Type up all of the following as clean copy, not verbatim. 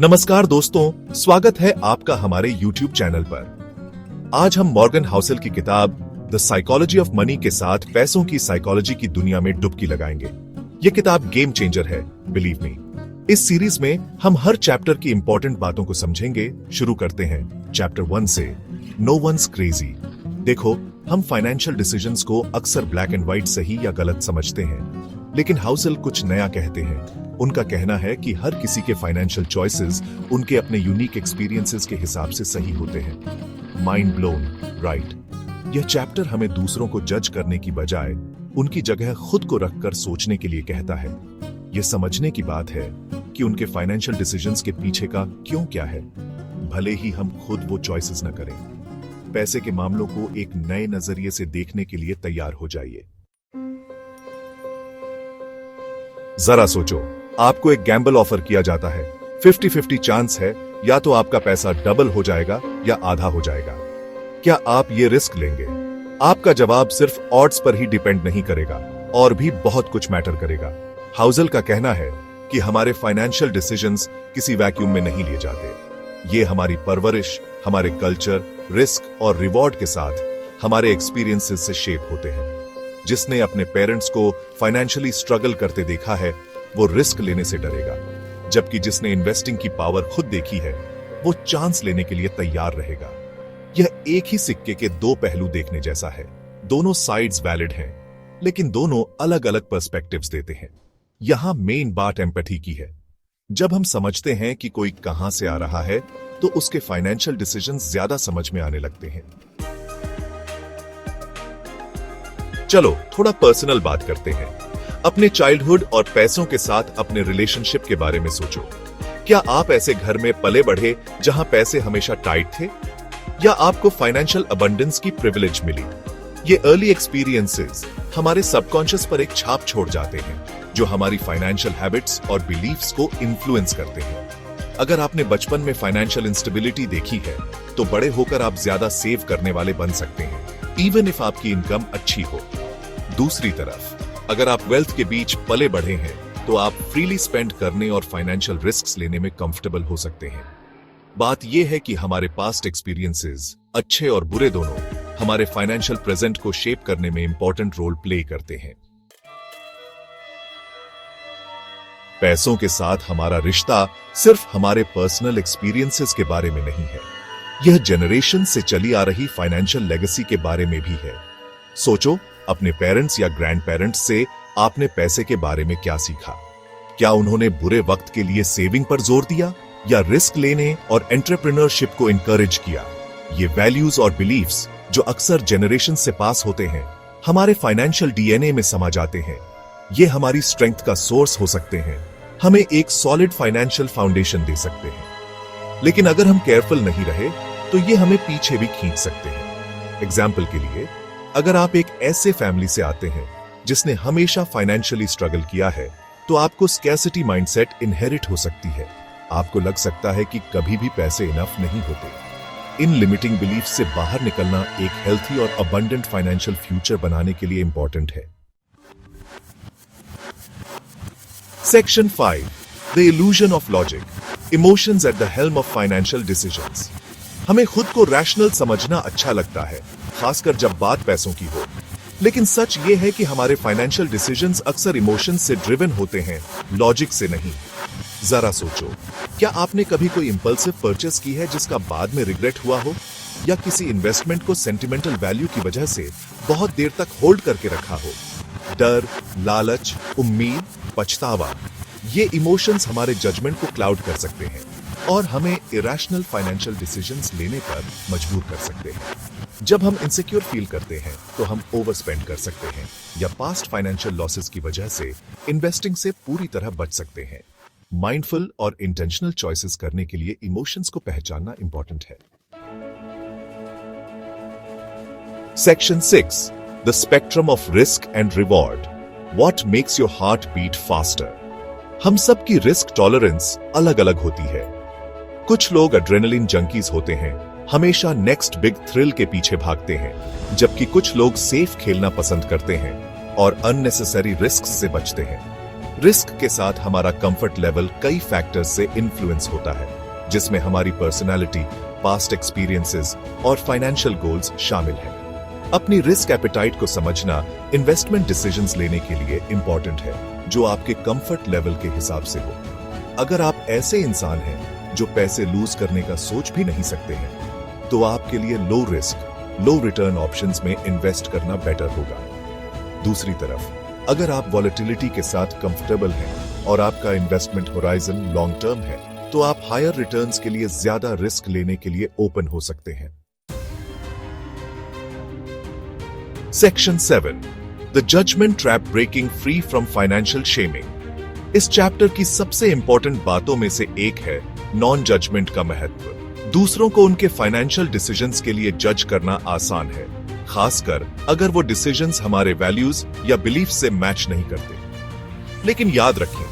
नमस्कार दोस्तों, स्वागत है आपका हमारे YouTube चैनल पर। आज हम मॉर्गन हाउसेल की किताब द साइकोलॉजी ऑफ मनी के साथ पैसों की साइकोलॉजी की दुनिया में डुबकी लगाएंगे। ये किताब गेम चेंजर है, बिलीव मी। इस सीरीज में हम हर चैप्टर की इंपॉर्टेंट बातों को समझेंगे। शुरू करते हैं चैप्टर 1 से, नो वंस क्रेजी। देखो, हम फाइनेंशियल डिसीजंस को अक्सर ब्लैक एंड व्हाइट सही या गलत समझते हैं, लेकिन हाउसेल कुछ नया कहते हैं। उनका कहना है कि हर किसी के फाइनेंशियल चॉइसेस उनके अपने यूनिक एक्सपीरियंसेस के हिसाब से सही होते हैं। Mind blown, right? यह चैप्टर हमें दूसरों को जज करने की बजाय उनकी जगह खुद को रखकर सोचने के लिए कहता है। यह समझने की बात है कि उनके फाइनेंशियल डिसीजंस के पीछे का क्यों क्या है, भले ही हम खुद वो चॉइसेस न करें। पैसे के मामलों को एक नए नजरिए से देखने के लिए तैयार हो जाइए। जरा सोचो, आपको एक गैम्बल ऑफर किया जाता है। 50-50 चांस है, या तो आपका पैसा डबल हो जाएगा या आधा हो जाएगा। क्या आप ये रिस्क लेंगे? आपका जवाब सिर्फ ऑड्स पर ही डिपेंड नहीं करेगा, और भी बहुत कुछ मैटर करेगा। हाउसेल का कहना है कि हमारे फाइनेंशियल डिसीजंस किसी वैक्यूम में नहीं लिए जाते। ये हमारी परवरिश, हमारे कल्चर, रिस्क और रिवॉर्ड के साथ हमारे एक्सपीरियंसेस से शेप होते हैं। जिसने अपने पेरेंट्स को फाइनेंशियली स्ट्रगल करते देखा है, वो रिस्क लेने से डरेगा, जबकि जिसने इन्वेस्टिंग की पावर खुद देखी है, वो चांस लेने के लिए तैयार रहेगा। यह एक ही सिक्के के दो पहलू देखने जैसा है। दोनों साइड्स वैलिड हैं, लेकिन दोनों अलग अलग पर्सपेक्टिव्स देते हैं। यहां मेन बात एम्पैथी की है। जब हम समझते हैं कि कोई कहां से आ रहा है, तो उसके फाइनेंशियल डिसीजंस ज्यादा समझ में आने लगते हैं। चलो थोड़ा पर्सनल बात करते हैं। अपने चाइल्डहुड और पैसों के साथ अपने रिलेशनशिप के बारे में सोचो। क्या आप ऐसे घर में पले बढ़े जहां पैसे हमेशा टाइट थे, या आपको फाइनेंशियल अबंडेंस की प्रिविलेज मिली? ये अर्ली एक्सपीरियंसेस हमारे सबकॉन्शियस पर एक छाप छोड़ जाते हैं, जो हमारी फाइनेंशियल हैबिट्स और बिलीफ्स को इन्फ्लुएंस करते हैं। अगर आपने बचपन में फाइनेंशियल इंस्टेबिलिटी देखी है, तो बड़े होकर आप ज्यादा सेव करने वाले बन सकते हैं, इवन इफ आपकी इनकम अच्छी हो। दूसरी तरफ, अगर आप वेल्थ के बीच पले बढ़े हैं, तो आप फ्रीली स्पेंड करने और फाइनेंशियल रिस्क्स लेने में कंफर्टेबल हो सकते हैं। बात यह है कि हमारे पास्ट एक्सपीरियंसेस, अच्छे और बुरे दोनों, हमारे फाइनेंशियल प्रेजेंट को शेप करने में इंपॉर्टेंट रोल प्ले करते हैं। पैसों के साथ हमारा रिश्ता सिर्फ हमारे पर्सनल एक्सपीरियंसेस के बारे में नहीं है, यह जनरेशन से चली आ रही फाइनेंशियल लेगेसी के बारे में भी है। सोचो, अपने पेरेंट्स या ग्रैंड पेरेंट्स से आपने पैसे के बारे में क्या सीखा? क्या उन्होंने बुरे वक्त के लिए सेविंग पर जोर दिया, या रिस्क लेने और एंटरप्रेन्योरशिप को इनकरेज किया? ये वैल्यूज और बिलीफ्स, जो अक्सर जनरेशन से पास होते हैं, हमारे फाइनेंशियल डीएनए में समा जाते हैं। ये हमारी स्ट्रेंथ का सोर्स हो सकते हैं, हमें एक सॉलिड फाइनेंशियल फाउंडेशन दे सकते हैं। लेकिन अगर हम केयरफुल नहीं रहे, तो ये हमें पीछे भी खींच सकते हैं। एग्जाम्पल के लिए, अगर आप एक ऐसे फैमिली से आते हैं जिसने हमेशा फाइनेंशियली स्ट्रगल किया है, तो आपको स्कैर्सिटी माइंडसेट इनहेरिट हो सकती है। आपको लग सकता है कि कभी भी पैसे इनफ नहीं होते। इन लिमिटिंग बिलीफ से बाहर निकलना एक हेल्थी और अबंडेंट फाइनेंशियल फ्यूचर बनाने के लिए इंपॉर्टेंट है। Section 5, the illusion of logic, emotions at the helm of financial decisions. हमें खुद को रैशनल समझना अच्छा लगता है, खासकर जब बात पैसों की हो। लेकिन सच ये है कि हमारे फाइनेंशियल डिसीजंस अक्सर इमोशंस से ड्रिवन होते हैं, लॉजिक से नहीं। जरा सोचो, क्या आपने कभी कोई इंपल्सिव परचेस की है जिसका बाद में रिग्रेट हुआ हो, या किसी इन्वेस्टमेंट को सेंटिमेंटल वैल्यू की वजह से बहुत देर तक होल्ड करके रखा हो? डर, लालच, उम्मीद, पछतावा, ये इमोशंस हमारे जजमेंट को क्लाउड कर सकते हैं और हमें इरैशनल फाइनेंशियल डिसीजंस लेने पर मजबूर कर सकते हैं। जब हम इनसिक्योर फील करते हैं, तो हम ओवर स्पेंड कर सकते हैं, या पास्ट फाइनेंशियल लॉसेस की वजह से इन्वेस्टिंग से पूरी तरह बच सकते हैं। माइंडफुल और इंटेंशनल चॉइसेस करने के लिए इमोशंस को पहचानना इंपॉर्टेंट है। Section 6, the spectrum of risk and reward, what makes your heart beat faster. हम सबकी रिस्क टॉलरेंस अलग अलग होती है। कुछ लोग एड्रेनलिन जंकीज होते हैं, हमेशा नेक्स्ट बिग थ्रिल के पीछे भागते हैं, जबकि कुछ लोग सेफ खेलना पसंद करते हैं और अननेसेसरी रिस्क से बचते हैं। रिस्क के साथ हमारा कंफर्ट लेवल कई फैक्टर्स से इन्फ्लुएंस होता है, जिसमें हमारी पर्सनालिटी, पास्ट एक्सपीरियंसेस और फाइनेंशियल गोल्स शामिल हैं। अपनी रिस्क एपेटाइट को समझना इन्वेस्टमेंट डिसीजंस लेने के लिए इंपॉर्टेंट है, जो आपके कंफर्ट लेवल के हिसाब से हो। अगर आप ऐसे इंसान हैं जो पैसे लूज करने का सोच भी नहीं सकते हैं, तो आपके लिए लो रिस्क, लो रिटर्न ऑप्शंस में इन्वेस्ट करना बेटर होगा। दूसरी तरफ, अगर आप वॉलेटिलिटी के साथ कंफर्टेबल हैं और आपका इन्वेस्टमेंट होराइजन लॉन्ग टर्म है, तो आप हायर रिटर्न्स के लिए ज्यादा रिस्क लेने के लिए ओपन हो सकते हैं। Section 7, the judgement trap, breaking free from financial shaming. इस चैप्टर की सबसे इंपॉर्टेंट बातों में से एक है नॉन जजमेंट का महत्व। दूसरों को उनके फाइनेंशियल डिसीजंस के लिए जज करना आसान है, खासकर अगर वो डिसीजंस हमारे वैल्यूज या बिलीफ से मैच नहीं करते। लेकिन याद रखें,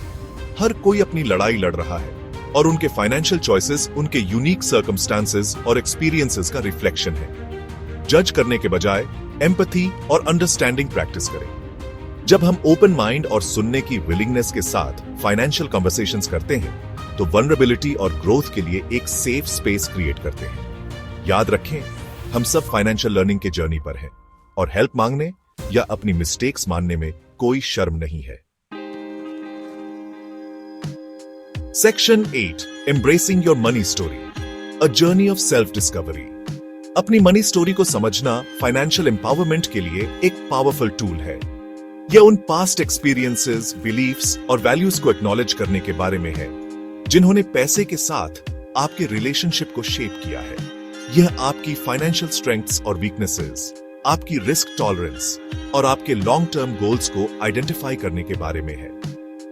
हर कोई अपनी लड़ाई लड़ रहा है और उनके फाइनेंशियल चॉइसेस उनके यूनिक सर्कमस्टांसेस और एक्सपीरियंसेस का रिफ्लेक्शन है। जज करने के बजाय एम्पैथी और अंडरस्टैंडिंग प्रैक्टिस करें। जब हम ओपन माइंड और सुनने की विलिंगनेस के साथ फाइनेंशियल कन्वर्सेशंस करते हैं, तो वल्नरेबिलिटी और ग्रोथ के लिए एक सेफ स्पेस क्रिएट करते हैं। याद रखें, हम सब फाइनेंशियल लर्निंग के जर्नी पर हैं और हेल्प मांगने या अपनी मिस्टेक्स मानने में कोई शर्म नहीं है। Section 8, embracing your money story, a journey of self discovery. अपनी मनी स्टोरी को समझना फाइनेंशियल एम्पावरमेंट के लिए एक पावरफुल टूल है। यह उन पास्ट एक्सपीरियंसेस, बिलीफ्स और वैल्यूज को एक्नॉलेज करने के बारे में है जिन्होंने पैसे के साथ आपके रिलेशनशिप को शेप किया है। यह आपकी फाइनेंशियल स्ट्रेंथ्स और वीकनेसेस, आपकी रिस्क टॉलरेंस और आपके लॉन्ग टर्म गोल्स को आइडेंटिफाई करने के बारे में है।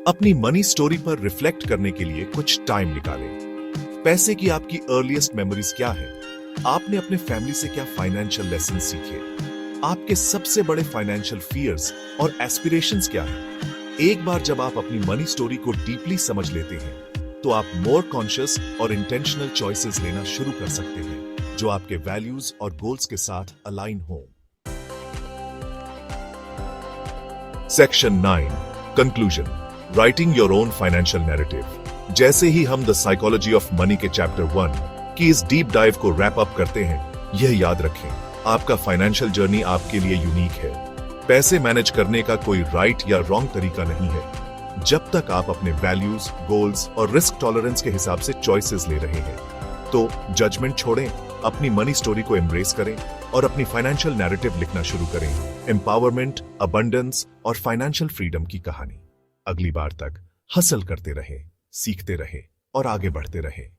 अपनी मनी स्टोरी पर रिफ्लेक्ट करने के लिए कुछ टाइम निकालें। पैसे की आपकी अर्लीस्ट मेमोरीज क्या है? आपने अपने फैमिली से क्या फाइनेंशियल लेसन सीखे? आपके सबसे बड़े फाइनेंशियल फियर्स और एस्पिरेशंस क्या हैं? एक बार जब आप अपनी मनी स्टोरी को डीपली समझ लेते हैं, तो आप मोर कॉन्शियस और इंटेंशनल चॉइसेस लेना शुरू कर सकते हैं, जो आपके वैल्यूज और गोल्स के साथ अलाइन हो। Section 9, conclusion, writing your own financial narrative. जैसे ही हम द साइकोलॉजी ऑफ मनी के चैप्टर 1 की इस डीप डाइव को रैप अप करते हैं, यह याद रखें, आपका फाइनेंशियल जर्नी आपके लिए यूनिक है। पैसे मैनेज करने का कोई राइट या रॉन्ग तरीका नहीं है, जब तक आप अपने वैल्यूज, गोल्स और रिस्क टॉलरेंस के हिसाब से चॉइसेस ले रहे हैं। तो जजमेंट छोड़ें, अपनी मनी स्टोरी को एम्ब्रेस करें और अपनी फाइनेंशियल नैरेटिव लिखना शुरू करें। एम्पावरमेंट, अबंडेंस और फाइनेंशियल फ्रीडम की कहानी। अगली बार तक हसल करते रहें, सीखते रहें और आगे बढ़ते रहें।